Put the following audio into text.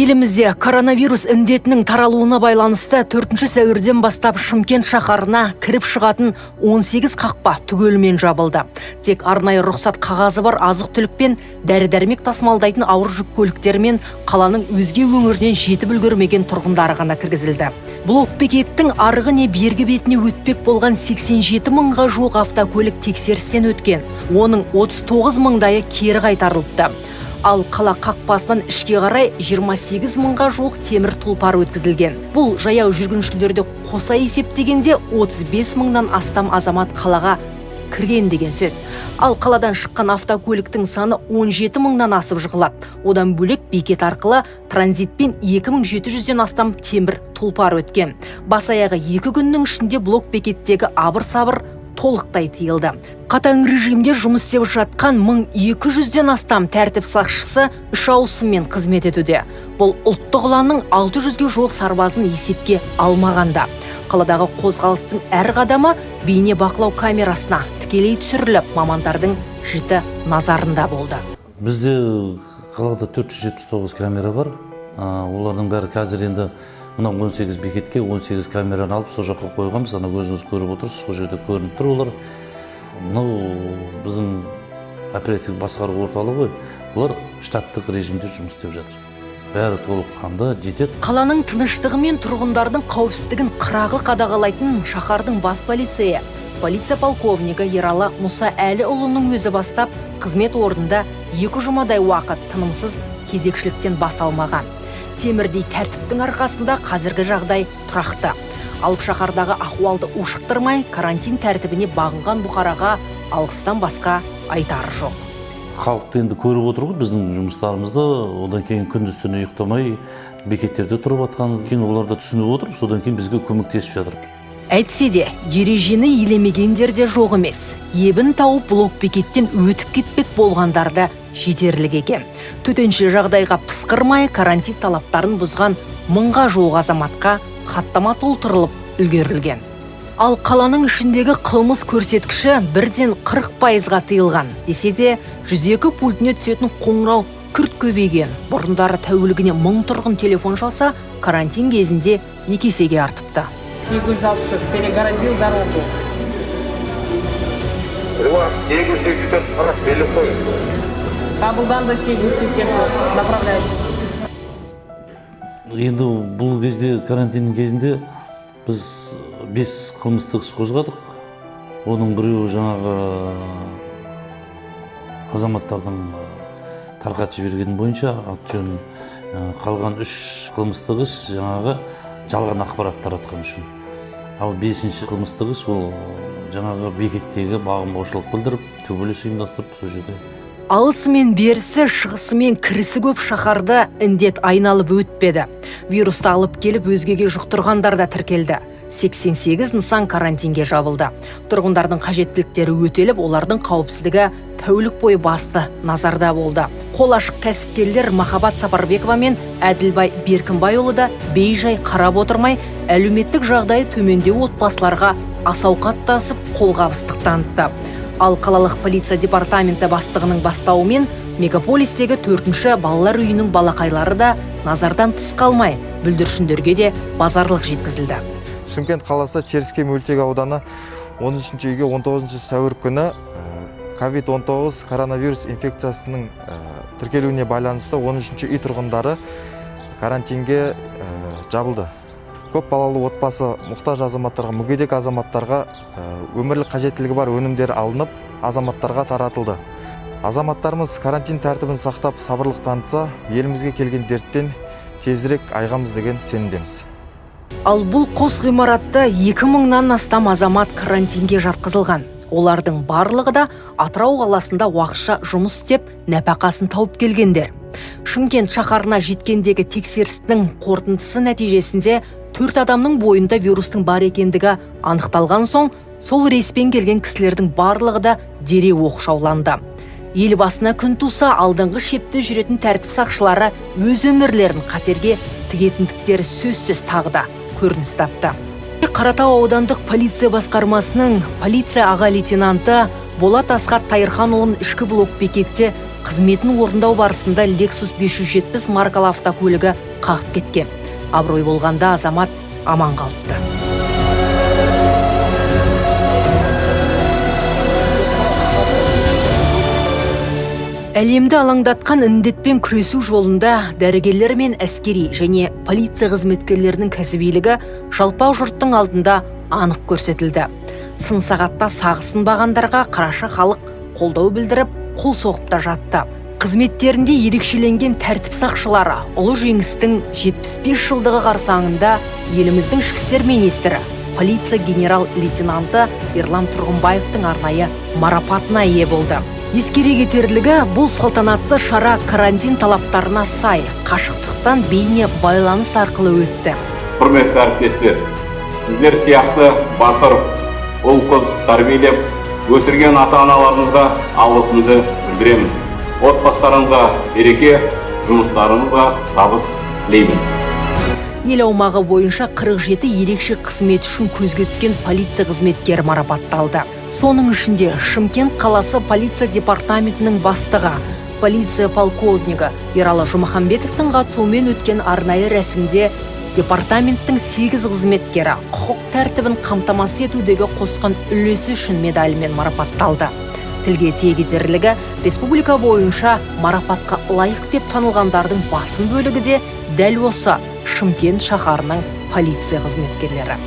Елімізде коронавирус індетінің таралуына байланысты 4 сәуірден бастап Шымкент шаһарына кіріп шығатын 18 қақпа түгелімен жабылды. Тек арнайы рұқсат қағазы бар азық-түлік пен дәрі-дәрмек тасымалдайтын ауыр жүк көліктермен қаланың өзге өңірден жетіп үлгермеген тұрғындары ғана кіргізілді. Блокбекеттің арғы не бергі бетіне өтпек болған 87 мыңға жуық автокөлік тексерістен өткен. Оның 39 мыңдайы кері қайтарылыпты. Ал қала қақпасынан ішке қарай 28 мыңға жуық темір тұлпар өткізілген. Бұл жаяу жүргіншілерді қоса есептегенде 35 мыңнан астам азамат қалаға кірген деген сөз. Ал қаладан шыққан автокөліктің саны 17 мыңнан асып жығылады. Одан бөлек бекет арқылы транзитпен 2700-ден астам темір тұлпар өткен. Бас аяғы 2 күннің ішінде блок бекеттегі абыр-сабыр толықтай тиылды. Қатаң режимде жұмыс істеп жатқан 1200-ден астам тәртіп сақшысы 3 ауысыммен қызмет етуде. Бұл ұлттық ұланның 600-ге жуық сарбазын есепке алмағанда. Қаладағы қозғалыстың әр қадамы бейне бақылау камерасына тікелей түсіріліп, мамандардың жіті назарында болды. Бізде қалада 479 камера бар. Олардың бәрі қазір енді мына 18 бекетке 18 камераны алып, сол жаққа қойғанбыз. Ана көзіңіз көріп отырсыз, сол жерде көрініп тұр олар. Біздің оперативтік басқару орталығы, олар штаттық режимде жұмыс істеп жатыр. Бәрі толыққанды жетеді. Қаланың тыныштығы мен тұрғындардың қауіпсіздігін қырағы қадағалайтын шаһардың бас полиция полковнигі Ералы Мұса Әліұлының өзі бастап, қызмет орнында 2 жұмадай уақыт тынымсыз кезекшіліктен бас алмаған. Темірдей тәртіптің арқасында қазіргі жағдай тұрақты. Алып шаһардағы ахуалды ушықтырмай, карантин тәртібіне бағынған бұқараға алғыстан басқа айтары жоқ. Халықты енді көріп отыр ғой біздің жұмыстарымызды, одан кейін күндіз-түні ұйықтамай бекеттерде тұрып атқан, кейін оларды түсініп отырып, содан кейін бізге көмектесіп жатыр. Әйтсе де, ережені елемегендер де жоқ емес. Ебін тауып блок бекеттен өтіп кетпек болғандарда жетерлік екен. Төтенше жағдайға пысқырмай карантин талаптарын бұзған 1000-ға жуық азаматқа хаттама толтырылып үлгерілген. Ал қаланың ішіндегі қылмыс көрсеткіші бірден 40%-ға тыйылған. Десе де 102 пультіне түсетін қоңырау күрт көбейген. Бұрындары тәулігіне 1000 тұрғын телефон шалса, карантин кезінде 2 есеге артыпты. 760 перегородил дорогу. Қабылданды 780 направляйте. Енді бұл кезде, карантиннің кезінде біз 5 қылмыстық іс қозғадық. Оның біреуі жаңағы азаматтардың тарқатып жібергені бойынша аты-жөнін, қалған 3 қылмыстық іс жаңағы жалған ақпарат таратқан үшін. Ал 5-ші қылмыстық іс ол жаңағы бекеттегі бағынбаушылық білдіріп, төбелес ұйымдастырып сол жерде. Алысымен берісі, шығысымен кірісі көп шаһарды індет айналып өтпеді. Вирусты алып келіп өзгеге жұқтырғандар да тіркелді. 88 нысан карантинге жабылды. Тұрғындардың қажеттіліктері өтеліп, олардың қауіпсіздігі тәулік бойы басты назарда болды. Қол ашық кәсіпкерлер Махаббат Сапарбекова мен Әділбай Беркінбайұлы да бейжай қарап отырмай, әлеуметтік жағдайы төмендеу отбасыларға асауқаттасып қолғабыстық танытты. Ал қалалық полиция департаменті бастығының бастауымен мегаполистегі 4-ші балалар үйінің балақайлары да назардан тыс қалмай, бүлдіршіндерге де базарлық жеткізілді. Шымкент қаласы Теріскей мөлтек ауданы 13-ші үйге 19 сәуір күні COVID-19 коронавирус инфекциясының тіркелуіне байланысты 13-ші үй тұрғындары карантинге жабылды. Көп балалы отбасы мұқтаж азаматтарға, мүгедек азаматтарға өмірлік қажеттілігі бар өнімдер алынып, азаматтарға таратылды. Азаматтарымыз карантин тәртібін сақтап, сабырлық танытса, елімізге келген дерттен тезірек айығамыз деген сенімдеміз. Ал бұл қос ғимаратта 2000-нан астам азамат карантинге жатқызылған. Олардың барлығы да Атырау қаласында уақытша жұмыс істеп, нәпақасын тауып келгендер. Шымкент шаһарына жеткендегі тексерістің қорытындысы нәтижесінде 4 адамның бойында вирустың бар екендігі анықталған соң, сол рейспен келген кісілердің барлығы да дереу оқшауланды. Елбасына күн туса, алдыңғы шепте жүретін тәртіп сақшылары өз өмірлерін қатерге тігетіндіктері сөзсіз тағы да көрініс тапты. Қаратау аудандық полиция басқармасының полиция аға лейтенанты Болат Асхат Тайырханұлын ішкі блок бекетте қызметін орындау барысында Lexus 570 маркалы автокөлігі қағып кеткен. Абырой болғанда азамат аман қалыпты. Әлемді алаңдатқан індетпен күресу жолында дәрігерлер мен әскери және полиция қызметкерлерінің кәсібилігі жалпақ жұрттың алдында анық көрсетілді. Сын сағатта сағысынбағандарға қараша халық қолдау білдіріп, қол соғып та жатты. Қызметтерінде ерекшеленген тәртіп сақшылары ұлы жеңістің 75 жылдығы қарсаңында еліміздің ішкі істер министрі, полиция генерал-лейтенанты Ерлан Тұрғынбаевтың арнайы марапатына ие болды. Ескере кетерлігі, бұл салтанатты шара карантин талаптарына сай, қашықтықтан бейне байланыс арқылы өтті. Құрметті әріптестер, сіздер сияқты батыр, ұл-қыз тәрбиелеп, өсірген ата-аналарыңызға алғысымды білдіремін. Отбасыларыңызға береке, жұмыстарыңызға табыс тілеймін. Ел аумағы бойынша 47 ерекше қызмет үшін көзге түскен полиция қызметкері марапатталды. Соның ішінде Шымкент қаласы полиция департаментінің бастығы, полиция полковнигі Ералы Жұмаханбетовтың қатысуымен өткен арнайы рәсімде департаменттің 8 қызметкері құқық тәртібін қамтамасыз етудегі қосқан үлесі үшін медалімен марапатталды. Тілге тиек етерлігі, республика бойынша марапатқа лайық деп танылғандардың басым бөлігі де дәл осы Шымкент шаһарының полиция қызметкерлері.